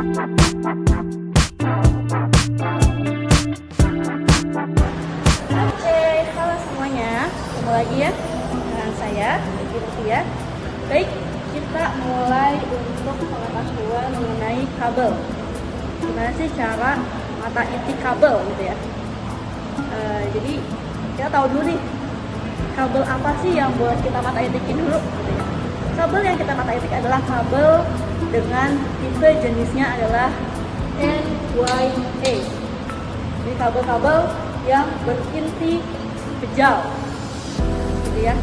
Halo semuanya, ketemu lagi ya dengan saya, Vicky ya. Baik, kita mulai untuk pengetahuan mengenai kabel. Gimana sih cara mata itik kabel gitu ya? Jadi kita tahu dulu nih, kabel apa sih yang boleh kita mata itikin dulu gitu ya. Kabel yang kita mata itik adalah kabel dengan tipe jenisnya adalah NYA. Jadi kabel-kabel yang berinti kejal gitu ya.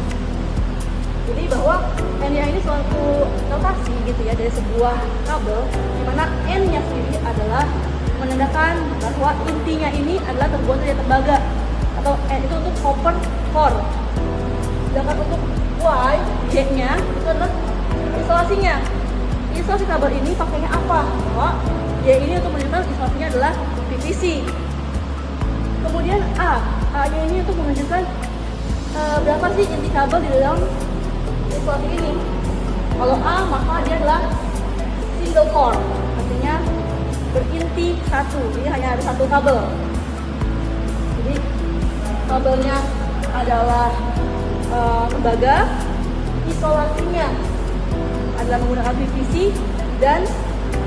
Jadi bahwa NYA ini suatu notasi gitu ya dari sebuah kabel, di mana N-nya sendiri adalah menandakan bahwa intinya ini adalah terbuat dari tembaga, atau N itu untuk copper core. Sedangkan untuk Y, Y-nya itu adalah isolasinya. Isolasi kabel ini pakainya apa? Bahwa Y ini untuk menunjukkan isolasinya adalah PVC. Kemudian A-nya ini untuk menunjukkan berapa sih inti kabel di dalam isolasi ini. Kalau A, maka dia adalah single core, artinya berinti satu, jadi hanya ada satu kabel. Jadi kabelnya adalah tembaga, isolasinya adalah menggunakan PVC, dan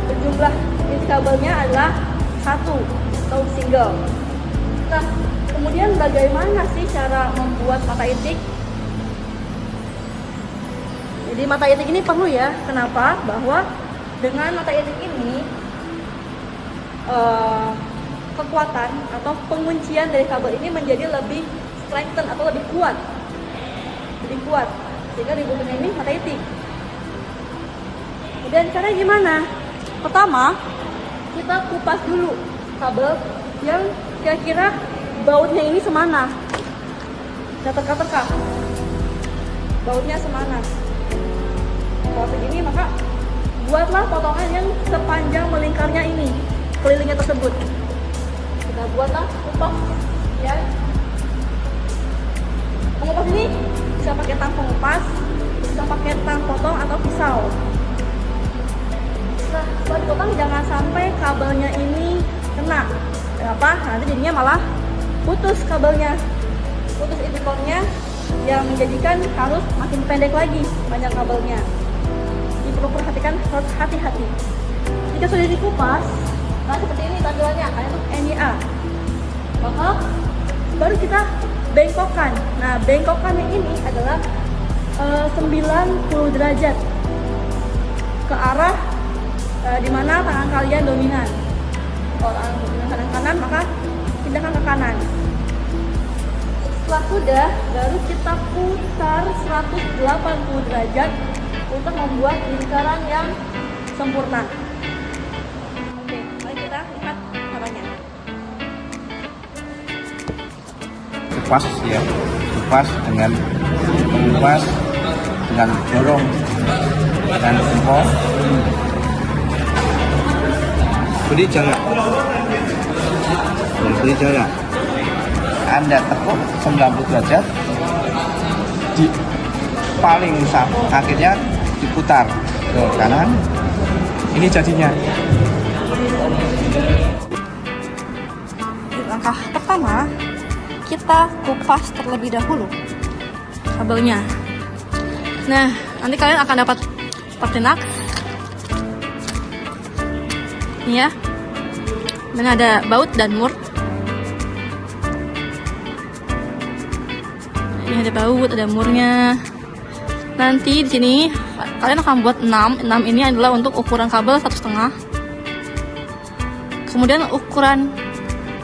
berjumlah inti kabelnya adalah satu atau single. Nah, kemudian bagaimana sih cara membuat mata itik? Jadi mata itik ini perlu ya. Kenapa? Bahwa dengan mata itik ini kekuatan atau penguncian dari kabel ini menjadi lebih strengthen atau lebih kuat, sehingga dibutuhkan ini mata itik. Dan caranya gimana? Pertama, kita kupas dulu kabel yang kira-kira bautnya ini semana, kita terka-terka bautnya semana. Kalau segini, maka buatlah potongan yang sepanjang melingkarnya ini, kelilingnya tersebut. Kita buatlah kupas ya. Pengupas ini bisa pakai tang pengupas, bisa pakai tang potong atau pisau. Nah, setelah dipotong jangan sampai kabelnya ini kena. Kenapa? Nanti jadinya malah putus kabelnya, putus inti core-nya, yang menjadikan harus makin pendek lagi panjang kabelnya. Jadi perlu perhatikan, harus hati-hati. Jika sudah dikupas, nah seperti ini tampilannya, karena itu NYA. Maka baru kita bengkokkan. Nah, bengkokannya ini adalah 90 derajat ke arah dimana tangan kalian dominan. Kalau tangan dominan kanan, maka pindahkan ke kanan. Setelah sudah, baru kita putar 180 derajat untuk membuat lingkaran yang sempurna. Oke, mari kita lihat caranya. Kupas ya, kupas dengan mengupas, dengan dorong dan jempol. Beri jarak, Anda tekuk 90 derajat, di paling akhirnya diputar ke kanan. Ini jadinya. Langkah pertama, kita kupas terlebih dahulu kabelnya. Nah, nanti kalian akan dapat pertinak ini ya, dan ada baut dan mur. Ini ada baut, ada murnya. Nanti di sini kalian akan buat 6 ini adalah untuk ukuran kabel 1,5. Kemudian ukuran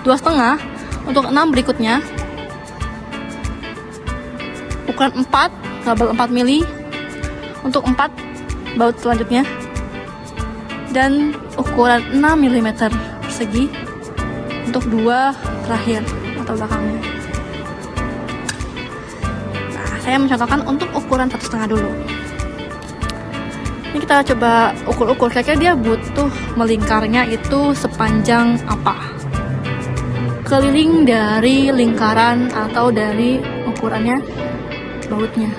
2,5 untuk 6 berikutnya. Ukuran 4, kabel 4 mili untuk 4 baut selanjutnya. Dan ukuran 6 mm persegi untuk 2 terakhir atau belakangnya. Nah, saya mencontohkan untuk ukuran 1,5 dulu. Ini kita coba ukur-ukur, kira-kira dia butuh melingkarnya itu sepanjang apa. Keliling dari lingkaran atau dari ukurannya bautnya.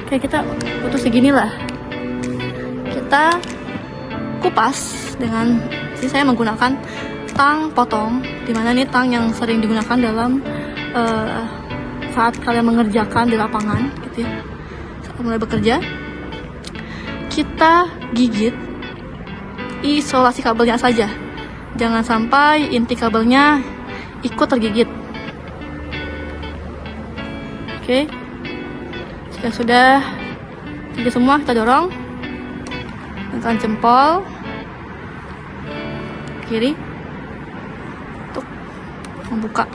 Kayak kita butuh segini lah. Kita kupas dengan saya menggunakan tang potong, dimana ini tang yang sering digunakan dalam saat kalian mengerjakan di lapangan gitu ya. Saat mulai bekerja, kita gigit isolasi kabelnya saja, jangan sampai inti kabelnya ikut tergigit. Oke, jika sudah gigit semua, kita dorong dengan jempol kiri untuk membuka.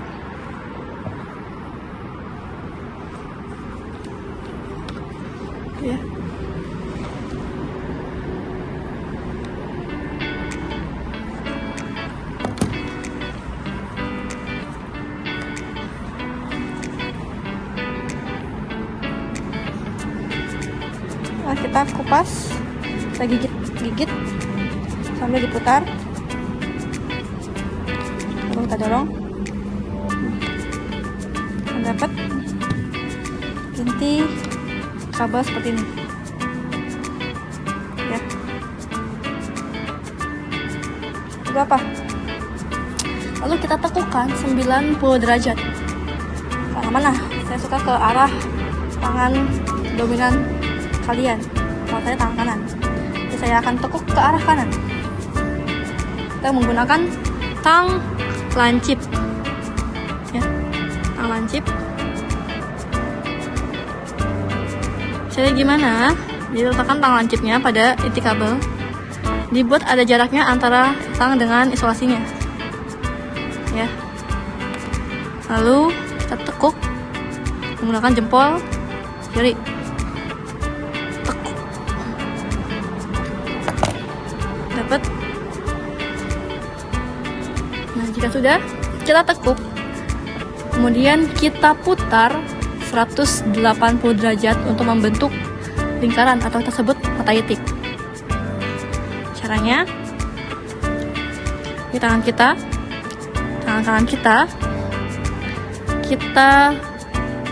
Ya. Nah, kita kupas, kita gigit sambil diputar, lalu kita dorong, mendapat inti kabel seperti ini ya. Berapa? Lalu kita tekukan 90 derajat ke arah mana? Saya suka ke arah tangan dominan kalian. Kalau saya tangan kanan, jadi saya akan tekuk ke arah kanan. Kita menggunakan tang lancip ya, tang lancip. Caranya gimana? Jadi letakkan tang lancipnya pada inti kabel, dibuat ada jaraknya antara tang dengan isolasinya ya. Lalu kita tekuk menggunakan jempol kiri, tekuk, dapat. Nah, jika sudah, kita tekuk, kemudian kita putar 180 derajat untuk membentuk lingkaran atau kita sebut mata itik. Caranya, di tangan kanan kita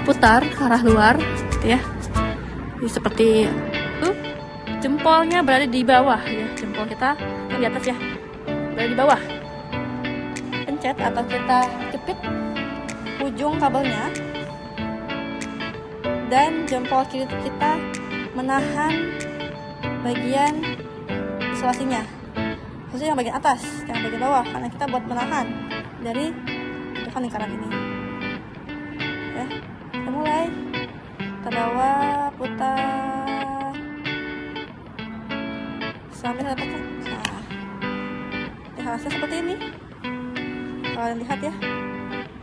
putar ke arah luar gitu ya. Jadi seperti itu, jempolnya berada di bawah ya, jempol kita yang di atas ya, berada di bawah. Pencet atau kita jepit ujung kabelnya, dan jempol kiri kita menahan bagian isolasinya, khususnya yang bagian atas, yang bagian bawah, karena kita buat menahan dari bentukan lingkaran ini ya. Kita mulai, kita bawa, putar sampai kita tekuk. Nah, hasilnya seperti ini, kalian lihat ya,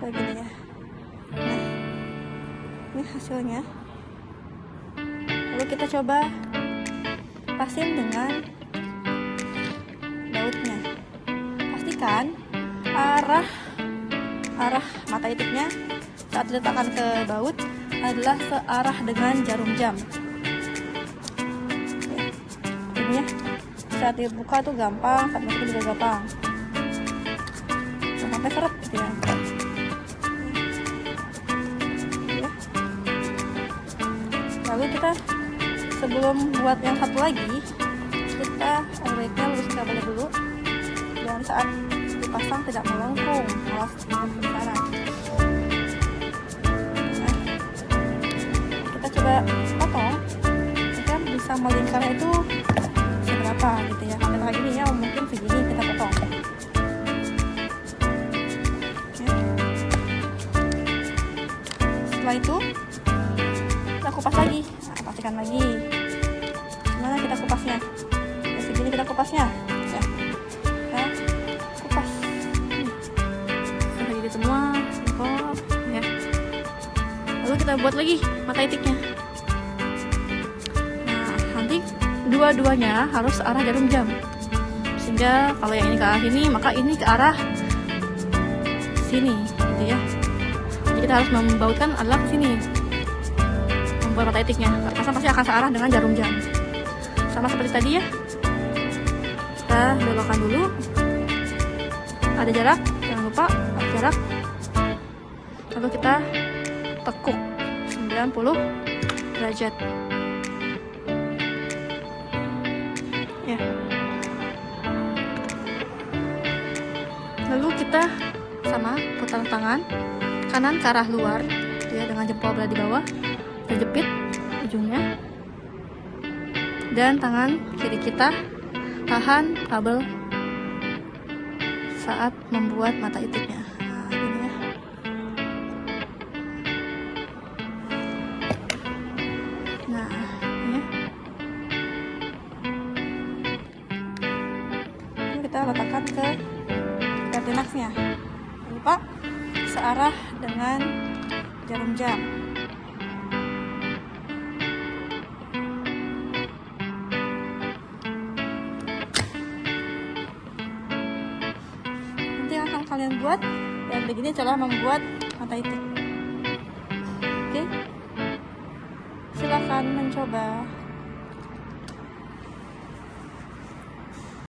begini ya. Nah, ini hasilnya. Lalu kita coba pasin dengan bautnya. Pastikan arah mata itiknya saat diletakkan ke baut adalah searah dengan jarum jam. Oke. Ini ya, saat dibuka tuh gampang, saat masukin juga gampang, jangan sampai seret gitu ya. Lalu kita sebelum buat yang satu lagi, kita baiknya lurus kabelnya dulu, dan saat dipasang tidak melengkung, malah sedikit ke kanan. Nah, kita coba potong, kita bisa melingkarnya itu seberapa gitu ya. Kita kayak gini ya, mungkin segini kita potong. Oke. Setelah itu kita kupas lagi. Nah, pastikan lagi gimana kita kupasnya ya, segini kita kupasnya ya. Kita kupas jadi semua ya. Lalu kita buat lagi mata itiknya. Nah, nanti dua-duanya harus arah jarum jam, sehingga kalau yang ini ke arah ini, maka ini ke arah sini gitu ya. Jadi kita harus membautkan adalah ke sini, membuat mata itiknya. Pasang pasti akan searah dengan jarum jam, sama seperti tadi ya. Kita belokkan dulu, ada jarak, jangan lupa ada jarak. Lalu kita tekuk 90 derajat ya. Lalu kita sama putar tangan kanan ke arah luar, ya, dengan jempol berada di bawah, terjepit ujungnya, dan tangan kiri kita tahan kabel saat membuat mata itiknya. Nah, ini ya. Nah, ini ya. Ini kita letakkan ke Pertinax-nya. Jangan lupa searah dengan jarum jam. Nanti akan kalian buat, dan begini cara membuat mata itik. Oke, silakan mencoba.